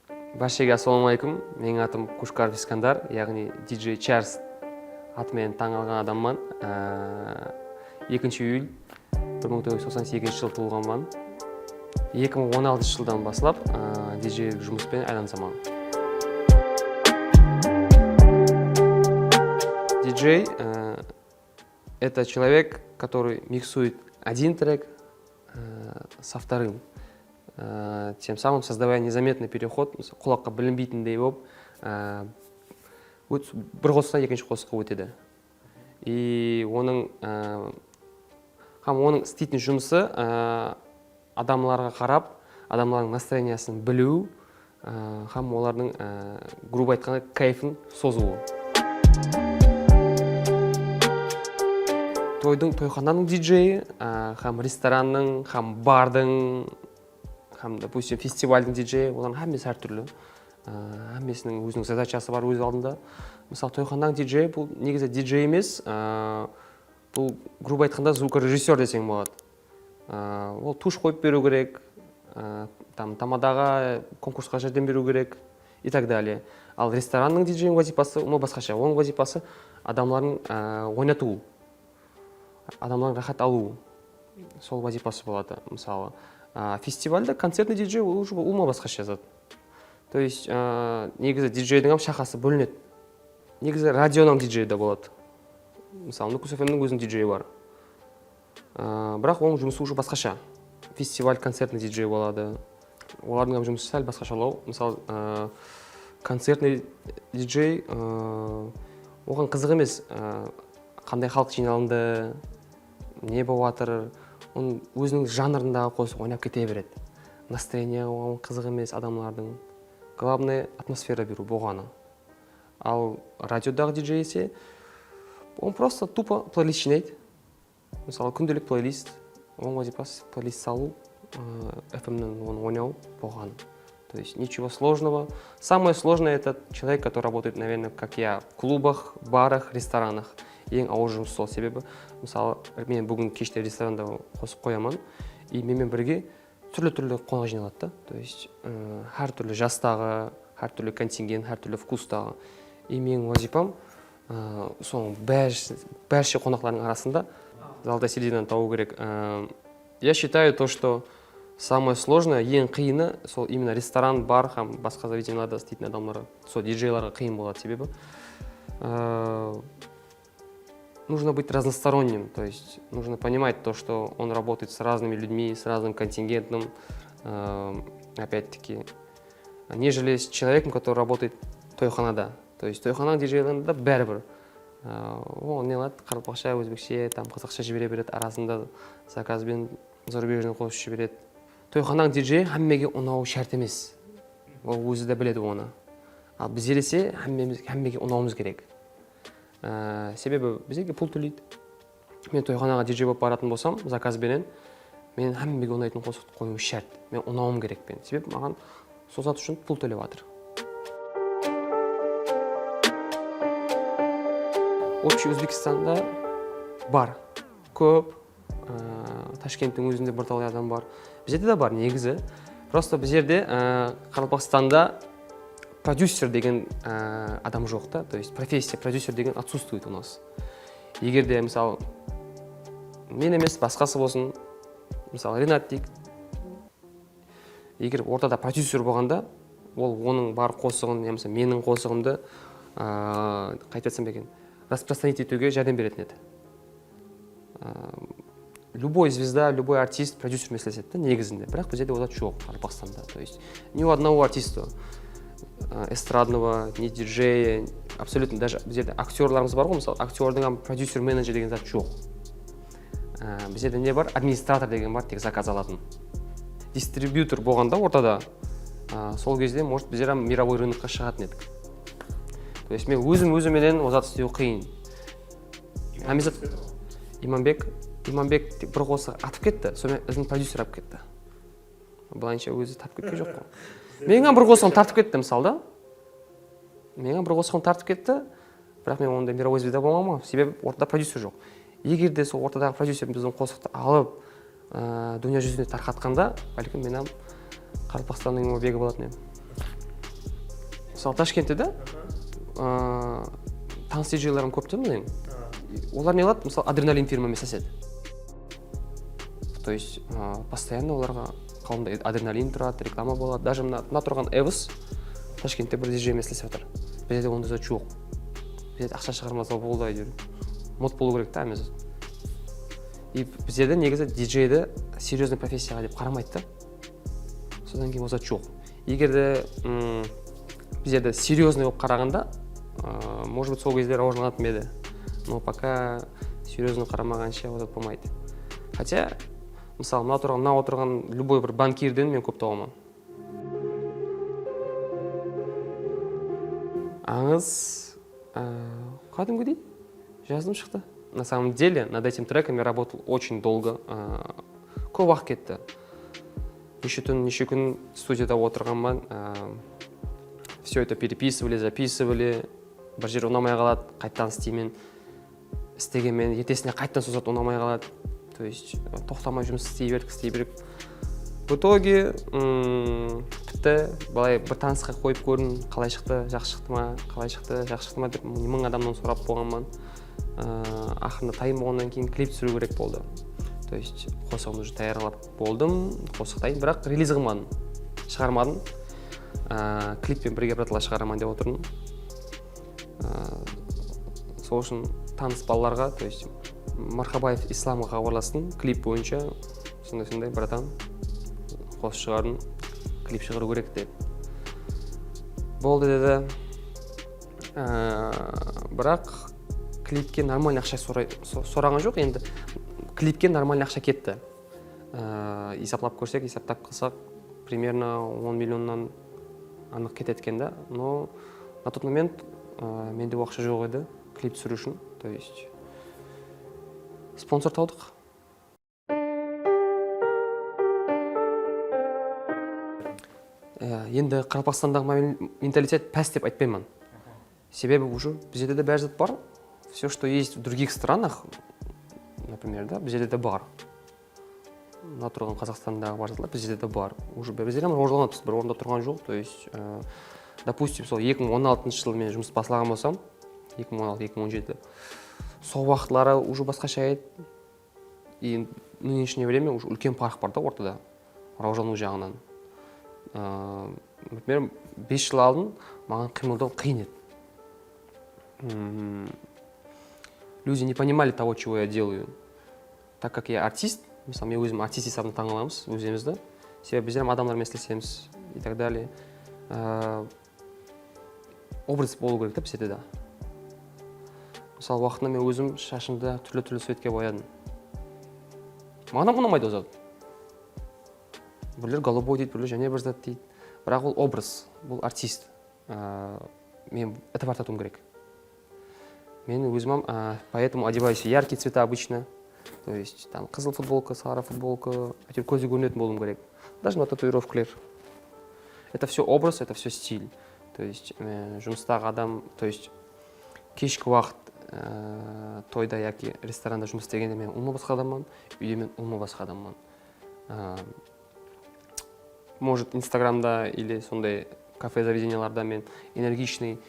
Баршаға ассалаумағалейкум. Менің атым Кушкаров Искандар, яғни диджей Чарльз атымен таң алған адамман. 2 июль 1998 жылы туылғанмын. 2016 жылдан бастап диджейлік жұмыспен айналысамын. Диджей это человек, который миксует один трек со вторым. Тем самым создавая незаметный переход, құлаққа білінбейтіндей болып, бір қосықтан екінші қосыққа өтеді. И оның істейтін жұмысы адамларға қарап, адамлардың настроениясын білу, олардың грубо айтқанда кайфын созуы. Тойхананың диджейі, ресторанның, бардың, допустим, фестивальдің диджейі, олардың әмесі әртүрлі. Әмесінің өзінің задачасы бар өз алдында. Мысалы, тойхананың диджейі бұл негізі диджей емес, бұл грубо айтқанда звукорежиссер десең болады. Ол туш қойып беру керек, тамадаға конкурсқа жәрдем беру керек и так далее. Ал ресторанның диджейінің вазипасы басқаша. Оның вазипасы адамлардың ойнату, адамлардың рахат алу. Сол вазипасы болады, мысалы. Фестивальда концертный диджей ол басқаша зат. То есть негізі диджейдің шақасы бөлінеді. Негізі радионың диджейі де болады. Мысалы, Нукус FM-нің өзінің диджейі бар. Бірақ оның жұмысы уже басқаша. Фестиваль концертный диджей болады. Олардың жұмысы сәл басқашалау. Мысалы, концертный диджей оған қызық емес. Қандай халық жиналынды, не болып жатыр, оның өзінің жанрындағы қосып ойнап кете береді. Настроение оған қызық емес адамлардың. Главное атмосфера беру болғаны. Ал радиодағы диджей есе, он просто тупо плейлист жинайды. Мысалы, күнделік плейлист, оның вазипасы плейлист салу, FM-нің оны ойнау болғаны. То есть ничего сложного. Самое сложное это человек, который работает, наверное, как я, в клубах, барах, ресторанах. Ең ауыр жұмыс сол себебі. Мысалы, мен бүгін кеште ресторанда қосып қоямын, и менімен бірге түрлі-түрлі қонақ жиналады. То есть әр түрлі жастағы, әр түрлі контингент, әр түрлі вкустағы. И менің вазипам соның бәрше қонақтардың арасында золотая серединаны табу керек. Я считаю то, что самое сложное, ең қиыны, сол именно ресторан, бар, басқа заведенияларда істейтін адамдарға, сол диджейларға қиын болады себебі. Нужно быть разносторонним, то есть нужно понимать то, что он работает с разными людьми, с разным контингентом, опять-таки, нежели с человеком, который работает тойханада. То есть тойхананың диджейлерінде бәрібір. Ол не алады, қарапақша, өзбекше, қазақша жібере береді, арасында заказбен зарубежный қосып жібереді. Тойхананың диджейі әммеге ұнауы шарт емес. Ол өзі де біледі оны. Ал біздер есе әммеге ұнауымыз керек. Себебі біздерге пұл төлейді. Мен тойханаға диджей болып баратын болсам, заказбенен, мен әммеге ұнайтын қосықты қойуым шарт. Мен ұнауым керек пен. Себебі маған сол зат үшін пұл төлеп жатыр. Общий Өзбекстанда бар. Көп. Ташкенттің өзінде бірталай адам бар. Біздерде де бар негізі. Просто біздерде Қарақалпақстанда продюсер деген адам жоқ та, то есть профессия продюсер деген отсутствует у нас. Егер де, мысалы, мен емес, басқасы болсын, мысалы, Ренат дейік, егер ортада продюсер болғанда, ол оның бар қосығын, немесе менің қосығымды, қайтатсам екен, распространить етуге жәрдем беретін еді. Любой звезда, любой артист продюсермен істеседі негізінде, бірақ бізде ода жоқ Қарақалпақстанда. То есть ни у одного артиста эстрадного, не диджея, абсолютно даже біздерде актерларымыз бар ғой, мысалы, актердің продюсер, менеджер деген зат жоқ. Біздерде не бар? Администратор деген бар, тек заказ алатын. Дистрибьютор болғанда ортада, сол кезде, может, біздер мировой рынокқа шығатын едік. То есть мен өзіменен озат істеу қиын. Иманбек бір қосы атып кетті, сонымен өзінің продюсер атып кетті. Бұлайынша өзі тартып кеткен жоқ қой. Менің бір қосығым тартып кетті, мысалы да. Бірақ мен онда мировой звезда болмамын, себебі ортада продюсер жоқ. Егер де сол ортадағы продюсер біздің қосықты алып, дүние жүзіне тарқатқанда, бәлкім мен Қарақалпақстанның еңбегі болатын едім. мысалы Ташкентте да таныс диджейлерім көп та менің. Олар не қылады? Мысалы адреналин фирмамен істеседі. То есть постоянно оларға қалында адреналин тұрады, реклама болады. Даже мына тұрған Эвос Ташкентте бір диджеймен істесіп жатыр. Бізде ондай зат жоқ. Бізде ақша шығармаса болды әйтеуір. Мод болу керек та әміз. И бізде негізі диджейді серьезный профессияға деп қарамайды да. Содан кейін ол зат жоқ. Егер де бізде серьезный болып қарағанда, может быть, сол кезде рауажланатын еді. Но пока серьезно қарамағанша ол зат болмайды. Хотя, мысалы, мына отырған любой бір банкирден мен көп табамын. Аңыз кәдімгідей жаздым шықты. На самом деле, над этим треком я работал очень долго. Көп уақыт кетті. Неше күн студияда отырғанмын. Все это переписывали, записывали. Бір жер ұнамай қалады, қайттан істеймін. Істегенмен ертесіне қайттан созат ұнамай қалады. То есть тоқтамай жұмыс істей беріп. В итоге тіпті былай бір танысқа қойып көрдім, қалай шықты, жақсы шықты ма, қалай шықты, жақсы шықты ма деп 1000 адамнан сұрап болғанмын. Ақырында тайым болғаннан кейін клип түсіру керек болды. То есть қосығын уже даярлап болдым, қосық дайын, бірақ релиз қылмадым, шығармадым. Клиппен бірге біратала шығарамын деп отырдым. Сол үшін таныс балаларға, то есть Мархабаев Исламға хабарластым, клип бойынша сондай братан қосып шығардым, клип шығару керек деп. Болды деді. Бірақ клипке нормальный ақша сұраған жоқ, енді клипке нормальный ақша кетті. Есаптап қылсақ, примерно 10 миллионнан анық кететкен да. Но на тот момент менде ақша жоқ еді клип түсіру үшін. То есть спонсор таудық. Енді Қарақалпақстандағы менталитет пәс деп айтпаймын. Себебі уже бізде де бәрі зат бар. Все, что есть в других странах, например, да, бізде де бар. Мына тұрған Қазақстандағы бар затлар бізде де бар. Уже бізде де рауажланады, бір орында тұрған жоқ. То есть, допустим, сол 2016 жылы мен жұмыс бастаған болсам, 2016-2017, сол уақытлары уже басқаша еді. И нынешнее время уже үлкен парк бар да ортада, рауажлану жағынан. Например, 5 жыл алдын маған қимылдау қиын еді. Люди не понимали того, чего я делаю. Так как я артист, мысалы мен өзім артист есебін таңғаламыз өзімізді, себебі біздер адамдармен істесеміз и так далее. Образ болу керек та бізде де. Мысалы уақытында мен өзім шашымды түрлі цветке боядым. Маған ұнамайды ол зат. Бірлер голубой дейді, бірлер және бір зат дейді. Бірақ ол образ, бұл артист. Мен это бартатуым керек. Мен өзімім, поэтому одеваюсь яркие цвета обычно. То есть там қызыл футболка, сары футболка, әйтеуір көзге көрінетін болуым керек. Даже на татуировкалар. Это все образ, это все стиль. То есть жұмыстағы адам, то есть кешкі уақыт тойда яки ресторанда жұмыс істегенде мен ұлма басқа адаммын, үйде мен ұлма басқа адаммын. Может, Инстаграмда или сондай кафе-заведенияларда мен энергичный,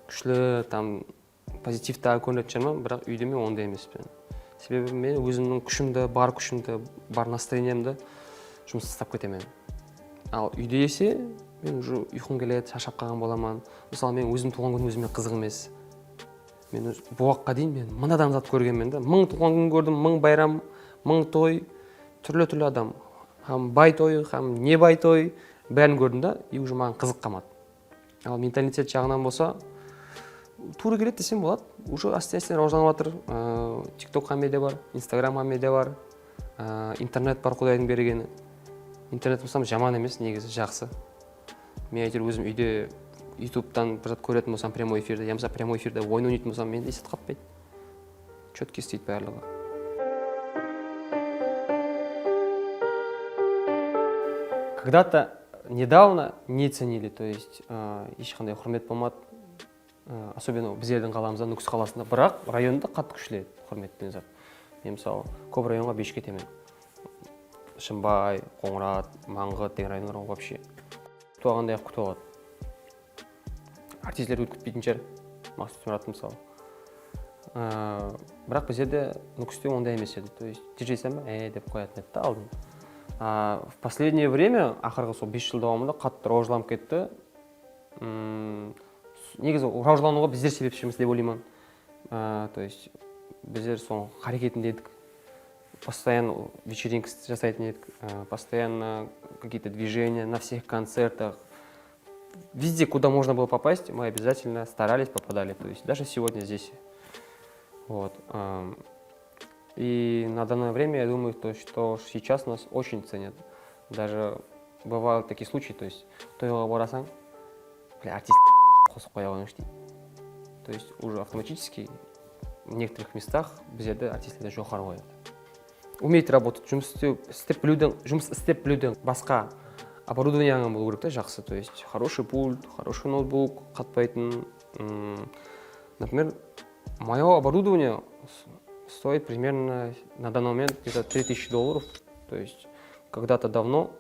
күшлі, там позитивті көрінетін шығармын, бірақ үйде мен ондай емеспін. Себебі мен өзімнің күшімді, бар настроениемді жұмыс істеп кетемін. Ал үйде есе, мен уже ұйқым келеді, шаршап қалған боламын. Мысалы, мен өзім туған күн өзіме қызық емес. Мен бұл уақытқа дейін мен 1000 адам зат көргенмін да. 1000 туған күн көрдім, 1000 байрам, 1000 той, түрлі адам. Хам бай той, хам не бай той, бәрін көрдім да, и уже маған қызық қалмады. Ал менталитет жағынан болса, тура келеді десем болады. Уже астен-астен рауажланып жатыр. TikTok хамеде бар, Instagram хамеде бар, интернет бар, Құдайдың бергені. Интернет болсам жаман емес, негізі жақсы. Мен әйтеуір өзім үйде YouTube'дан бір зат көретін болсам прямой эфирде, я мысалы прямой эфирде ойын ойнайтын болсам, мен есет қаппайды. Четко істейді барлығы. Когда-то недавно не ценили, то есть ешқандай құрмет болмады. Особенно біздердің қаламызда, Нүкіс қаласында, бірақ районда қатты күшіледі құрметтен зат. Мен мысалы көп районға 5 кетемін. Шымбай, Қоңырат, Маңғыт деген районларға вообще. Туағандай күтіп алады. артистлер күтпейтін шығар, Мақсут Мұрат мысалы. Бірақ біздерде Нүкісте ондай емес еді. То есть диджейсен ба, деп қоятын еді да алдын. В последнее время, ақырғы сол 5 жыл давамында қатты рауажланып кетті. Негізі рауажлануға біздер себепшіміз деп ойлаймын. То есть біздер соның қарекетінде едік. Постоянно вечеринка жасайтын едік, постоянно какие-то движения на всех концертах. Везде, куда можно было попасть, мы обязательно старались, попадали. То есть даже сегодня здесь. Вот. И на данное время я думаю, что сейчас нас очень ценят. Даже бывают такие случаи, то есть тойға барасаң, артист қосып қоя қойыңыз дейді. То есть уже автоматически в некоторых местах біздерді артистлерді жоғары қояды. Умеет работать, жұмыс істеп білудің басқа оборудованияң болу керек та жақсы. То есть хороший пульт, хороший ноутбук, қатпайтын. Например, мое оборудование стоит примерно на данный момент где-то $3000. То есть когда-то давно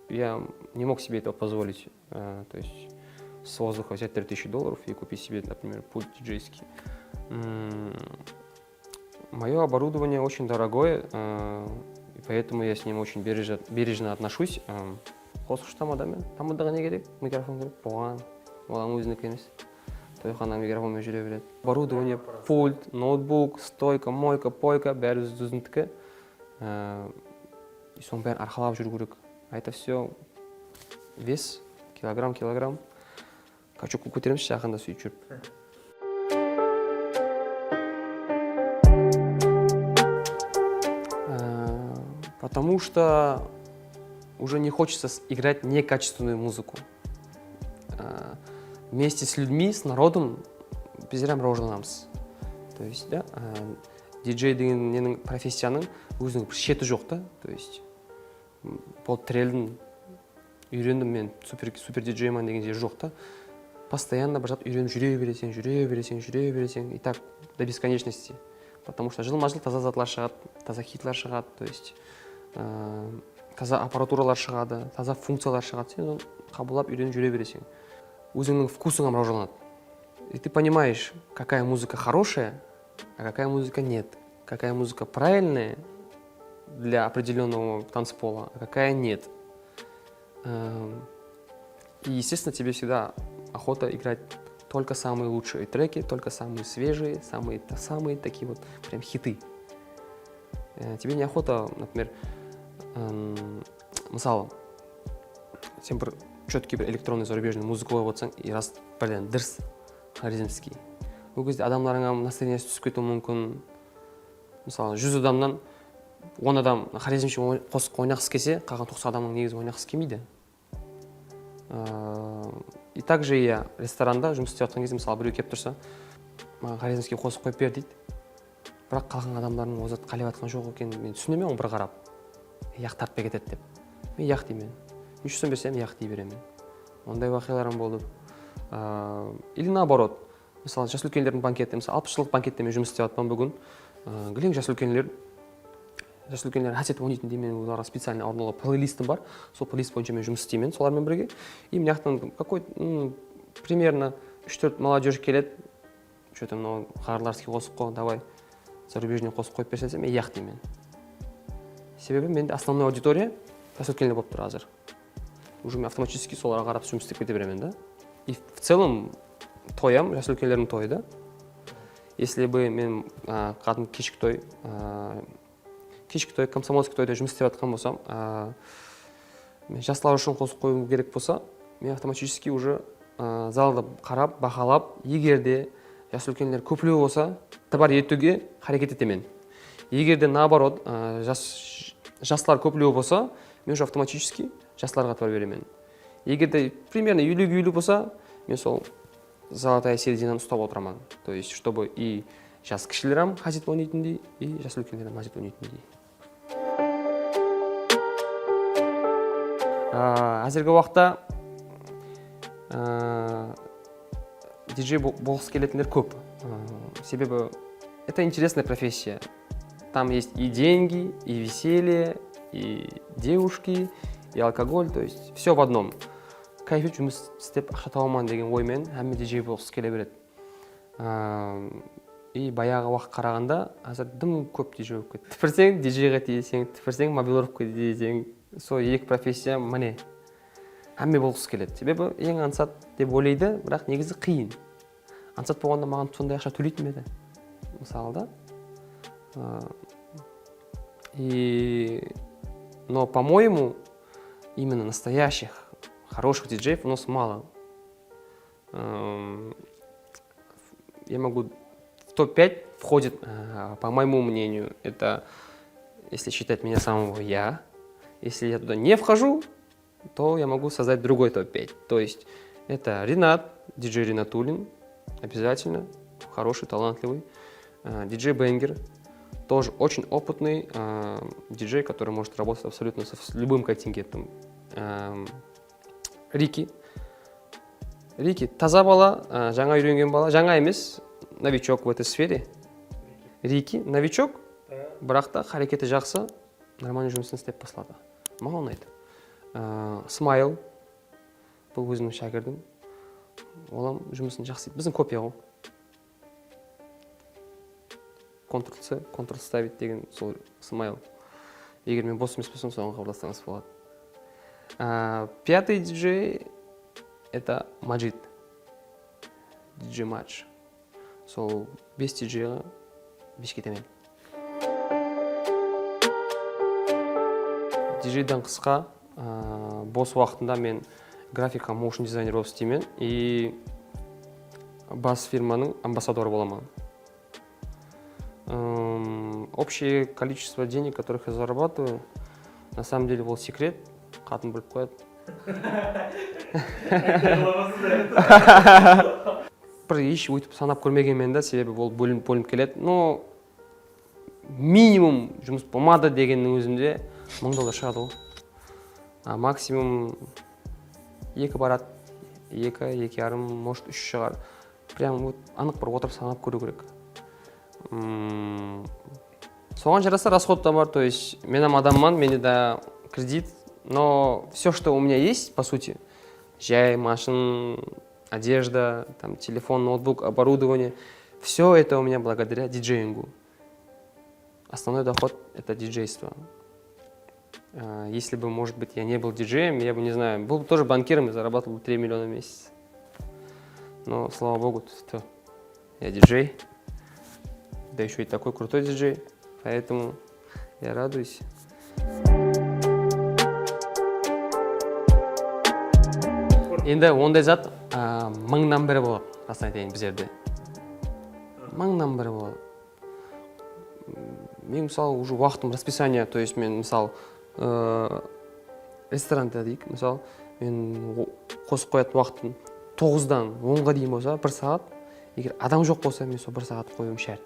я не мог себе этого позволить. То есть с воздуха взять $3000 и купить себе, например, пульт диджейский. Мое оборудование очень дорогое, и поэтому я с ним очень бережно отношусь. Қосқыш тамадамен, тамадаға не керек? Микрофон керек, бұған, оған өзінікі емес. Тойхана микрофонмен жүре береді. Оборудование, пульт, ноутбук, стойка, мойка, пойка, бәрі өзімдікі. И соның бәрін арқалап жүру керек. Это все вес, килограмм. Качокку көтереміз, жақында сөйтіп жүріп. Потому что уже не хочется играть некачественную музыку. Вместе с людьми, с народом біздерім рауажланамыз. То есть, да, диджей деген ненің профессияның өзінің бір шеті жоқ та. То есть, болып тірелдім, үйрендім мен супер диджейман деген жер жоқ та. Постоянно бір зат үйреніп жүре бересің, и так до бесконечности. Потому что жылма-жыл таза затлар шығады, таза хитлар шығады, то есть таза аппаратуралар шығады, таза функциялар шығады. Сен оны қабылдап үйреніп жүре бересің. Өзіңнің вкусыңа рауажланады. И ты понимаешь, какая музыка хорошая, а какая музыка нет. Какая музыка правильная для определенного танцпола, а какая нет. И, естественно, тебе всегда охота играть только самые лучшие треки, только самые свежие, самые такие вот прям хиты. Тебе не охота, например, мысалы, сен бір четкий бір электронный зарубежный музыка қойып отырсаң, и раз блин дұрыс харизмский. Ол кезде адамдарыңа настроениесі түсіп кетуі мүмкін. Мысалы 100 адамнан 10 адам харизмші қосып ойнағысы келсе, қалған 90 адамның негізі ойнағысы келмейді. И также я ресторанда жұмыс істеп жатқан кезде, мысалы біреу келіп тұрса, маған харизмский қосып қойып бер дейді. Бірақ қалған адамдардың озат қалап жатқан жоқ екенін мен түсінемін, оны бір қарап. Яқ тартпай кетеді деп. Мен яқ деймін. 300 берсем, яқ дей беремін. Ондай вақияларым болды. Или наоборот. Мысалы, жас үлкендердің банкеті, мысалы 60 жылдық банкетте мен жұмыс істеп жатпан бүгін. Глең жас үлкендер хасет ойнайтын деймен, оларға специально орнала плейлистім бар. Сол плейлист бойынша мен жұмыс істеймін солармен бірге. И мынаяқтан примерно 3-4 молодежь келеді. Что-то мынау Харларский қосып қой, давай зарубежный қосып қойып берсем, мен яқ деймін. Себебі менде основной аудитория жас үлкендер болып тұр қазір. Уже мен автоматически соларға қарап жұмыс істеп кете беремін да. И в целом тоям, жас үлкендердің тойы да. Если бы мен қатын кешкі той, комсомольский тойда жұмыс істеп жатқан болсам, мен жастар үшін қосып қою керек болса, мен автоматически уже залда қарап, бақалап, егер де жас үлкендер көплеу болса, табар етуге харекет етемін. Егер де наоборот, жастар көплеу болса, мен уже автоматически жастарға табар беремін. Егер де примерно 50-50 болса, мен сол золотая серединаны ұстап отырамын. То есть, чтобы и жас кішілерім хасет ойнайтындай, и жас үлкендерім хасет ойнайтындай. Әзіргі уақытта диджей болғысы келетіндер көп. Себебі это интересная профессия. Там есть и деньги, и веселье, и девушки, и алкоголь, то есть все в одном. кайфы жұмыс істеп ақша табамын деген оймен әмме диджей болғысы келе береді. И баяғы уақыт қарағанда қазір дым көп диджей болып кетті. Тіпірсең диджейға тиесең, тіпірсең мобилировка тиесең, сол екі профессия міне әмме болғысы келеді. Себебі ең ансат деп ойлайды, бірақ негізі қиын. Ансат болғанда маған сондай ақша төлейтін еді. Мысалы да. Но, по-моему, именно настоящих, хороших диджеев у нас мало. Я могу... В топ-5 входит, по моему мнению, это, если считать меня самого я. Если я туда не вхожу, то я могу создать другой топ-5. То есть это Ринат, диджей Ринатуллин, обязательно, хороший, талантливый. Диджей Бенгер, тоже очень опытный диджей, который может работать абсолютно с любым контингентом. Рики, таза бала, жаңа үйренген бала, жаңа емес, новичок в этой сфере. Рики, новичок, бірақ та харекеті жақсы, нормальный жұмысын істеп бастады. Маған ұнайды. Смайл, бұл өзімнің шәкірдім. Олам жұмысын жақсы. Біздің копия ғой. Ctrl-C, Ctrl-ставить деген сол Смайл. Егер мен бос емес болсам, соған хабарлассаңыз болады. Пятый диджей – это Маджид. Диджей Мадж. Сол 5 диджейға 5 кетемін. Диджейдан қысқа, бос уақытында мен графика, моушн дизайнер болып істеймін и бас фирманың амбассадоры боламын. Общее количество денег, которых я зарабатываю, на самом деле был секрет. Қатын біліп қояды. Бір еш өйтіп санап көрмегенмен де, себебі ол бөлініп келеді. Но минимум жұмыс болмады дегеннің өзінде $1000 шығады ғой. Максимум 2 барады, 2,5, может 3 шығар. Прям анық бір отырып санап көру керек. Соған жараса расход да бар, то есть мен адамман, менде да кредит, но все, что у меня есть, по сути, чай, машин, одежда, там, телефон, ноутбук, оборудование, все это у меня благодаря диджеингу. Основной доход – это диджейство. Если бы, может быть, я не был диджеем, я бы, не знаю, был бы тоже банкиром и зарабатывал бы 3 миллиона в месяц. Но, слава богу, я диджей, да еще и такой крутой диджей, поэтому я радуюсь. Енді ондай зат 1000-нан бірі болады, расын айтайын біз жерде. 1000-нан бірі болады. Мен, мысалы, уже уақытым расписание, то есть мен, мысалы, ресторанда дейік, мысалы, мен қосып қоятын уақытым 9-дан 10-ға дейін болса, 1 сағат, егер адам жоқ болса, мен сол 1 сағат қоюым шарт.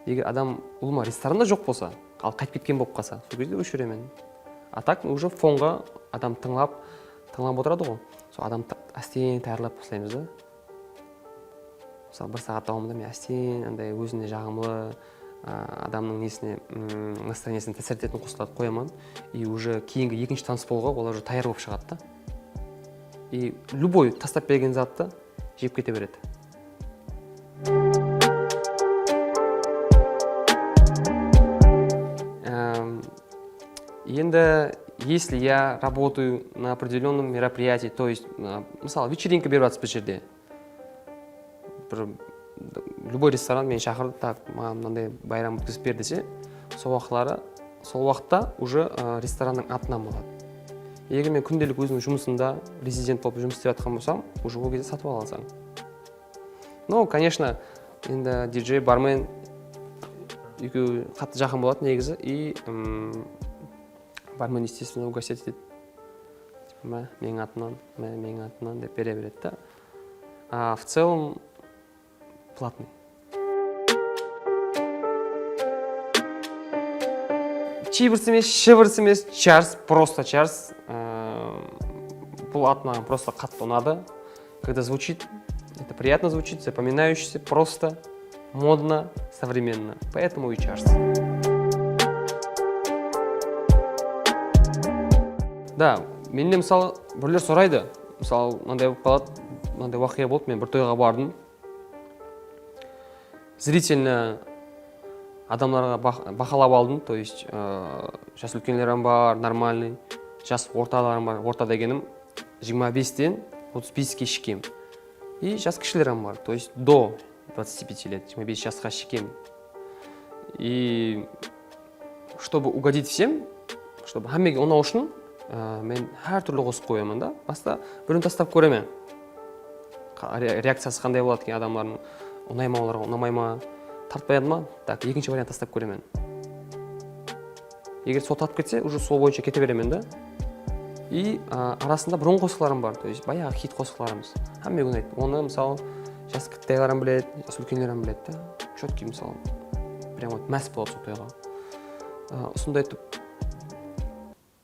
Егер адам ұлыма ресторанда жоқ болса, ал қайтып кеткен болып қалса, сол кезде өшіремін. А так уже фонға адам тыңлап отырады ғой. Сол адам әстен тәріліп бастаймыз да. Мысалы, 1 сағат давамында мен әстен андай өзіне жағымлы адамның несіне, настроениесіне тәсір ететін қосылады қоямын. И уже кейінгі екінші таныс болуға олар уже таяр болып шығады да. И любой тастап берген затты жеп кете береді. Енді, если я работаю на определенном мероприятии, то есть, мысалы, вечеринка беріп жатырсыз бұл жерде. Любой ресторан мені шақырды, так, маған мынандай байрам өткізіп бер десе, сол уақытта уже ресторанның атынан болады. Егер мен күнделік өзінің жұмысында резидент болып жұмыс істеп жатқан болсам, уже ол кезде сатып ала алсаң. Но, конечно, енді диджей, бармен екеуі қатты жақын болады негізі, и бармен, естественно, угостить етеді. Менің атынан деп бере береді да. А в целом платный. Чибірс емес, шибірс емес, чарс, просто чарс. Бұл ат маған просто қатты ұнады. Когда звучит, это приятно звучит, запоминающийся, просто, модно, современно. Поэтому и чарс. Да, менде мысалы біреулер сұрайды, мысалы мынандай болып қалады, мынандай уақиға болды, мен бір тойға бардым, зрительно адамдарға бақылап алдым, то есть жас үлкенлерім бар, нормальный, жас орталарым бар, орта дегенім 25-тен 35-ке шекем. И жас кішілерім бар, то есть до 25 лет, 25 жасқа шекем. И чтобы угодить всем, чтобы хаммеге ұнау үшін, мен әр түрлі қосып қоямын да. Баста бірін тастап көремін. Реакциясы қандай болады екен адамдардың, ұнай ма оларға, ұнамай ма, тартпайды ма? Так, екінші вариант тастап көремін. Егер сол тартып кетсе, уже сол бойынша кете беремін да. И арасында бұрын қосықларым бар, то есть баяғы хит қосықларымыз. Хаммеге ұнайды. Оны мысалы жас кітайларым біледі, жас үлкенлерім біледі да. Четкий мысалы. Прям вот мәс болады сол тойға. Сондай етіп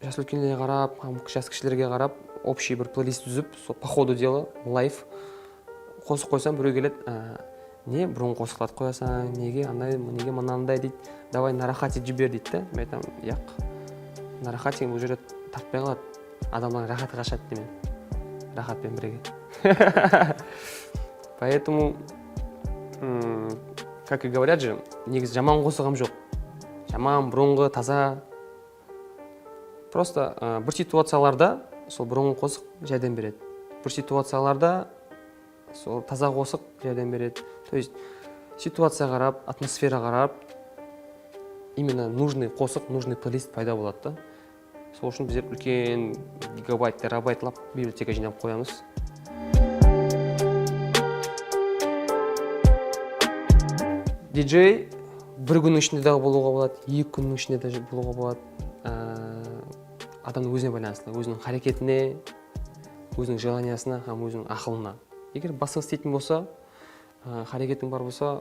жас үлкенлерге қарап, жас кішілерге қарап, общий бір плейлист түзіп, сол по ходу дела, лайф қосық қойсам, біреу келеді, не бұрын қосықларды қоясың, неге андай, неге мынандай дейді, давай нарахати жібер дейді да. Мен айтамын, яқ, нарахати бұл жерде тартпай қалады, адамның рахаты қашады демен, рахатпен бірге. Поэтому, как и говорят же, негізі жаман қосығым жоқ. Жаман, бұрынғы, таза. Просто бір ситуацияларда сол бұрынғы қосық жәрдем береді. Бір ситуацияларда сол таза қосық жәрдем береді. То есть ситуация қарап, атмосфера қарап, именно нужный қосық, нужный плейлист пайда болады да. Сол үшін біздер үлкен гигабайт, терабайтлап библиотека жинап қоямыз. Диджей бір күннің ішінде дағы болуға болады, 2 күннің ішінде де болуға болады. Адамның өзіне байланысты, өзінің харекетіне, өзінің желаниясына, өзінің ақылына. Егер басың істейтін болса, харекетің бар болса,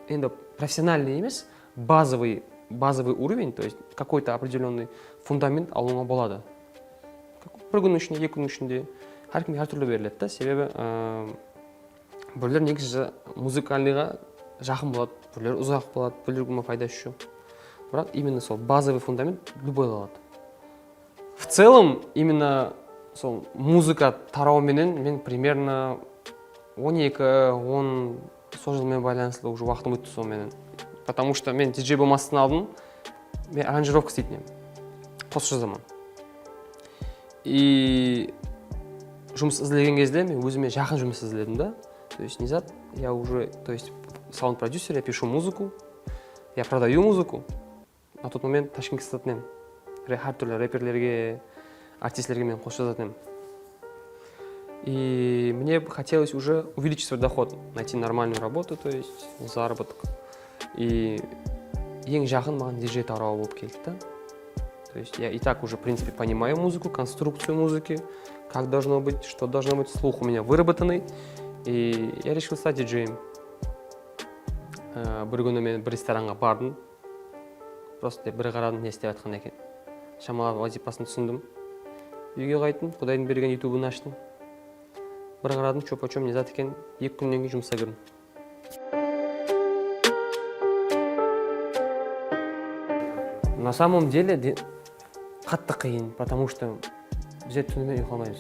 енді профессиональный емес, базовый уровень, то есть какой-то определенный фундамент алуға болады. Бір күннің ішінде, 2 күннің ішінде, әркімге әртүрлі беріледі да, себебі біреулер негізі музыкальныйға жақын болады, біреулер ұзақ болады, біреулерге пайдасы жоқ. Бірақ именно сол базовый фундамент любой алады. В целом, именно сол музыка тарауменен мен примерно 12-10 сол жылмен байланысты уже уақытым өтті сонымен. Потому что мен диджей болмастан алдым, мен аранжировка істейтін едім. Қосып жазамын. И жұмыс іздеген кезде мен өзіме жақын жұмыс іздедім да. То есть не зат, я уже, то есть саунд-продюсер, я пишу музыку, я продаю музыку. На тот момент Ташкентке сататын едім. Әр түрлі рэперлерге, артистлерге мен қосып жазатын едім. И мне хотелось уже увеличить свой доход, найти нормальную работу, то есть заработок. И ең жақын маған диджей тарауы болып келді да. То есть я и так уже, в принципе, понимаю музыку, конструкцию музыки, как должно быть, что должно быть, слух у меня выработанный. И я решил стать диджеем. Бір күні мен бір ресторанға бардым. Просто бір қарадым, не істеп жатқан екен. Шамалап вазипасын түсіндім. Үйге қайттым, Құдайдың берген ютубын аштым. Бір қарадым, чоп-чоп не зат екен, 2 күннен кейін жұмысқа кірдім. На самом деле қатты қиын, потому что біз түнімен ұйықтамаймыз.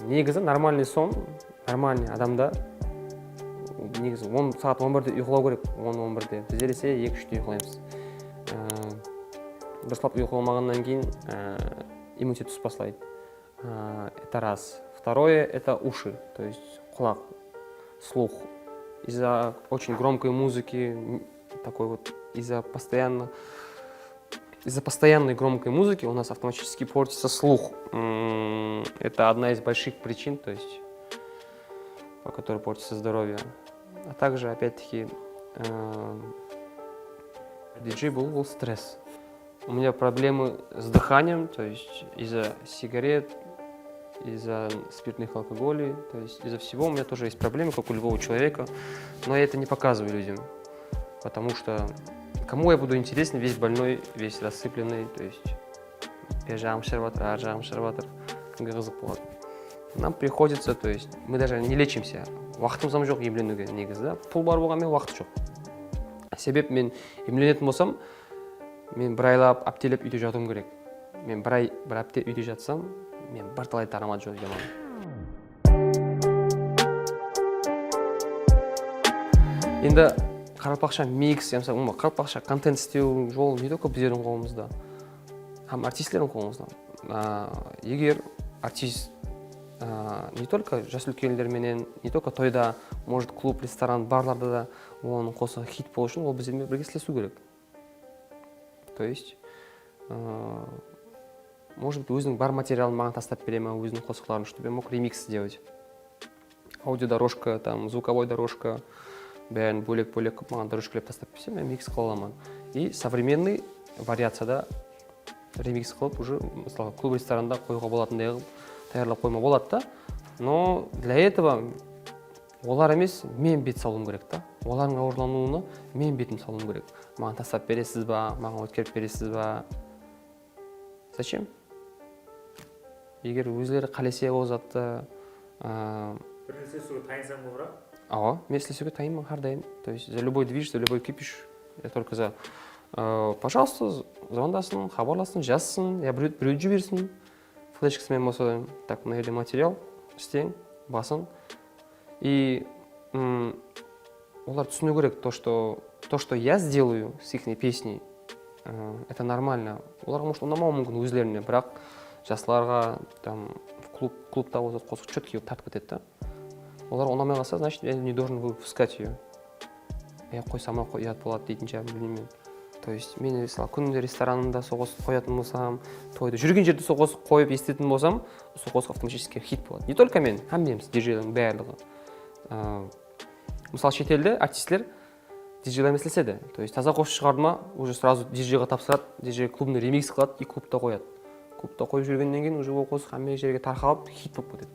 Негізі нормальный сон, нормальный адамда негізі 10 сағат 11-де ұйықтау керек, 10-11-де. Біздер есе 2-3-де ұйықтаймыз. Дұрыстап ұйықтамағаннан кейін иммунитет түсіп бастайды. Это раз. Второе – это уши, то есть құлақ, слух. Из-за очень громкой музыки, такой вот, из-за постоянной громкой музыки у нас автоматически портится слух. Это одна из больших причин, то есть, по которой портится здоровье. А также, опять-таки, диджей был стресс. У меня проблемы с дыханием, то есть из-за сигарет, из-за спиртных алкоголей, то есть из-за всего у меня тоже есть проблемы, как у любого человека, но я это не показываю людям, потому что кому я буду интересен, весь больной, весь рассыпленный, то есть бер жағым шіріп жатыр, ар жағым шіріп жатыр, кімге қызық болады. Нам приходится, то есть мы даже не лечимся, уақытымыз жоқ емленуге негізі, да? Пұл бар болғанмен уақыт жоқ. Себеп мен емленетін болсам, мен бір айлап, аптелеп үйде жатуым керек. мен бір апта үйде жатсам, мен бірталай тарамады жоқ жаман. Енді қарапақша микс, қарапақша контент істеу жолы не только біздердің қолымызда, һәм артистлердің қолымызда. Егер артист не только жас үлкендерменен, не только тойда, может клуб, ресторан, барларда да оның қосы хит болу үшін ол біздермен бірге істесу керек. То есть, может быть, өзінің бар материалын маған тастап бере ма, өзінің қосықларын, чтобы я мог ремикс сделать. Аудиодорожка, там, звуковой дорожка, бәрін бөлек-бөлек маған дорожкалеп тастап берсе, мен микс қыла аламын. И современный вариацияда ремикс қылып, уже, мысалы, клуб ресторанда қоюға болатындай қылып, таярлап қойма болады да. Но для этого олар емес, мен бет салуым керек та. Олардың ауырлануына мен бетім салуым керек. Маған тастап бересіз ба, маған өткеріп бересіз ба? Зачем? Егер өзлері қалесе ол затты... Бір нәрсе сөге тайынсаң болыра? Мен если сөге тайынмын, әрдайым. То есть за любой движ, за любой кипиш. Я только за... Пожалуйста, звондасын, хабарласын, жазсын, я біреуді жіберсін. Флешкасымен болса, так, мына жерде материал, істең, басын. И олар түсіну керек, то, что я сделаю с их песней, это нормально. Оларға может ұнамауы мүмкін өзлеріне, бірақ жастыларға там клубта болса қосық четкий тартып кетеді да. Олар ұнамай қалса, значит, я не должен выпускать ее. Я қойсам ұят болады дейтін шығар, білмеймін. То есть мен күнде ресторанында соғыс қоятын болсам, тойда жүрген жерде соғыс қойып естетін болсам, соғыс автоматически хит болады. Не только мен, һәм диджейлердің барлығы. Мысалы шетелде артистлер диджейлермен істесе, то есть таза қосып шығарды ма, уже сразу диджейға тапсырады, диджей клубный ремикс қылады и клубта қояды. Клубта қойып жүргеннен кейін уже ол қосық һәм жерге тарқалып хит болып кетеді.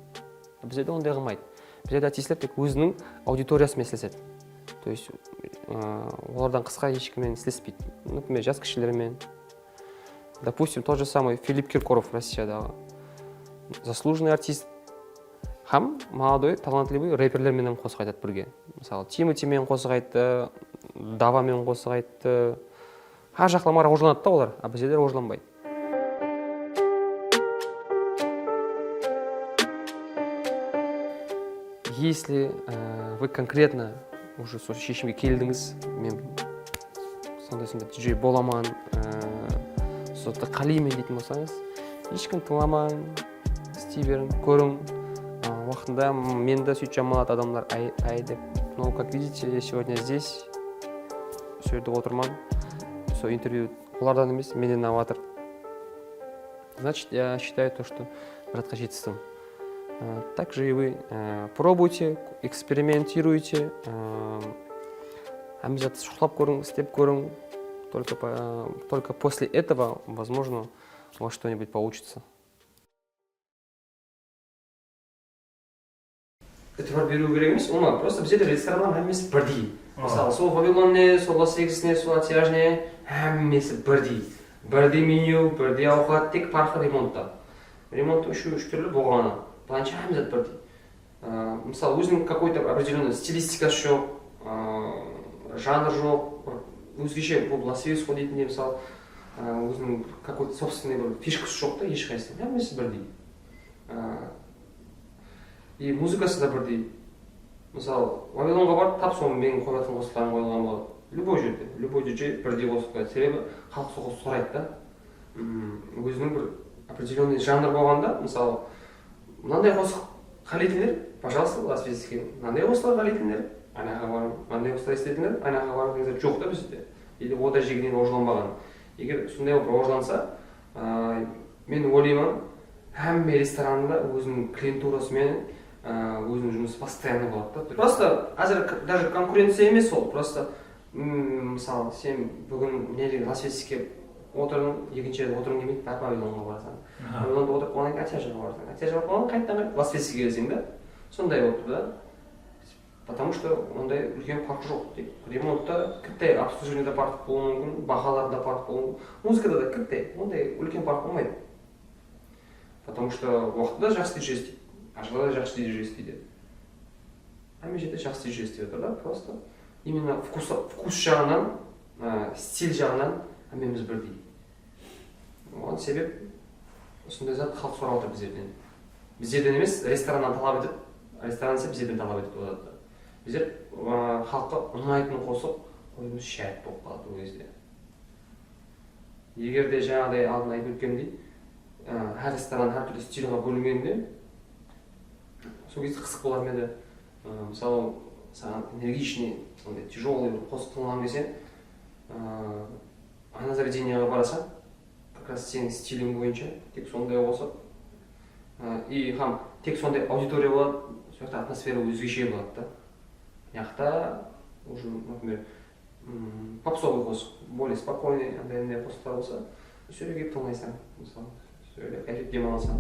Біздерде ондай қылмайды. Біздерде артистлер тек өзінің аудиториясымен істеседі. То есть олардан қысқа ешкіммен істеспейді. Например, жас кішілермен. Допустим, тот же самый Филипп Киркоров Россиядағы. Заслуженный артист. Һәм молодой, талантливый рэперлермен қосық айтады бірге. Мысалы, Тимотимен қосық айтты, Давамен қосық айтты. Ар жақламар ожланады да олар, а біздерде ожланбайды. Если вы конкретно уже сол шешімге келдіңіз, мен сондай диджей боламан, соты қалимын дейтін болсаңыз, ешкім тыңламан, істей берін, көрің. Уақытында мен де сөйтіп жамалады адамдар, ай деп. Но, как видите, я сегодня здесь, сол жерде отырман, сол интервью олардан емес, менен аватор. Значит, я считаю то, что братқа жетістім. Также и вы пробуйте, экспериментируйте, обязательно шуқлап көрің, істеп көрің. Только после этого, возможно, у вас что-нибудь получится. Этивар беру керек емес, оңа просто біздерде рестораннан әмесі бірдей. Мысалы, сол Вавилонне, сол Лас-Вегасне, сол Атияжне әмесі бірдей. Бірдей меню, бірдей ауқат, тек парқы ремонтта. Ремонт үш түрлі болғаны. Планча әмізет бірдей. Мысалы, өзінің какой-то определенный стилистикасы жоқ, жанр жоқ, өзгеше бұл Лас-Вегасқа дейтіндей, мысалы, өзінің какой-то собственный бір фишкасы жоқ та, ешқайсысы. Әмесі бірдей. И музыкасы да бірдей. Мысалы, Вавилонға барып, тап соны менің қоятын қосықтарын қойылған болады. Любой жерде, любой диджей бірдей қосық қояды. Себебі халық соғыс сұрайды да. Өзінің бір определенный жанр болғанда, мысалы, мынандай қосық қалайтындар, пожалуйста, Лас-Вегаске. Мынандай қосылар қалайтындар, анаға барым. Мынандай қосылар істейтіндер, анаға барым дегендер жоқ та бізде. Или ода жегінен ожланбаған. Егер сондай бір ожланса, мен ойлаймын, әмме ресторанында өзінің клиентурасымен өзінің жұмысы постоянно болады да. Просто әзір даже конкуренция емес ол. Просто мысалы, сен бүгін мына жерге Лас-Вегаске отырдың, екінші жерде отырғың келмейді, бірақ Вавилонға барасың. Вавилонда отырып одан кейін Атияжға барасың. Атияжға барып қайттан Лас-Вегаске келсең да. Сондай болып да. Потому что ондай үлкен парк жоқ. Ремонтта кіттай, обслуживаниеда парк болуы мүмкін, бағаларда парк болуы мүмкін. Музыкада да кіттай, ондай үлкен парк болмайды. Потому что уақытта жақсы диджей істейді, ажалда жақсы диджей істейді. Әме жерде жақсы диджей істеп жатыр да, просто именно вкус жағынан, стиль жағынан әмеміз бірдей. оған себеп осындай зат халық сұрап отыр біздерден. Біздерден емес, рестораннан талап етіп, ресторан десе біздерден талап етіп болады. Біздер халыққа ұнайтын қосып қоюымыз шарт болып қалады ол кезде. Егер де жаңағыдай алдын айтып өткендей, әр ресторан әртүрлі стильға бөлінгенде, сол кезде қызық болар ма еді. Мысалы, саған энергичный, сондай тяжелый бір қосып тыңдағың келсе, ана заведениеға барасың, как раз сенің стилің бойынша тек сондай қосып, и хам тек сондай аудитория болады, сол жақта атмосфера өзгеше болады да. Яқта уже, например, попсовый қосып, более спокойный андай қосықтар болса, сөйлеп келіп тыңдайсың, мысалы, сөйлеп, әйтеуір демаласың.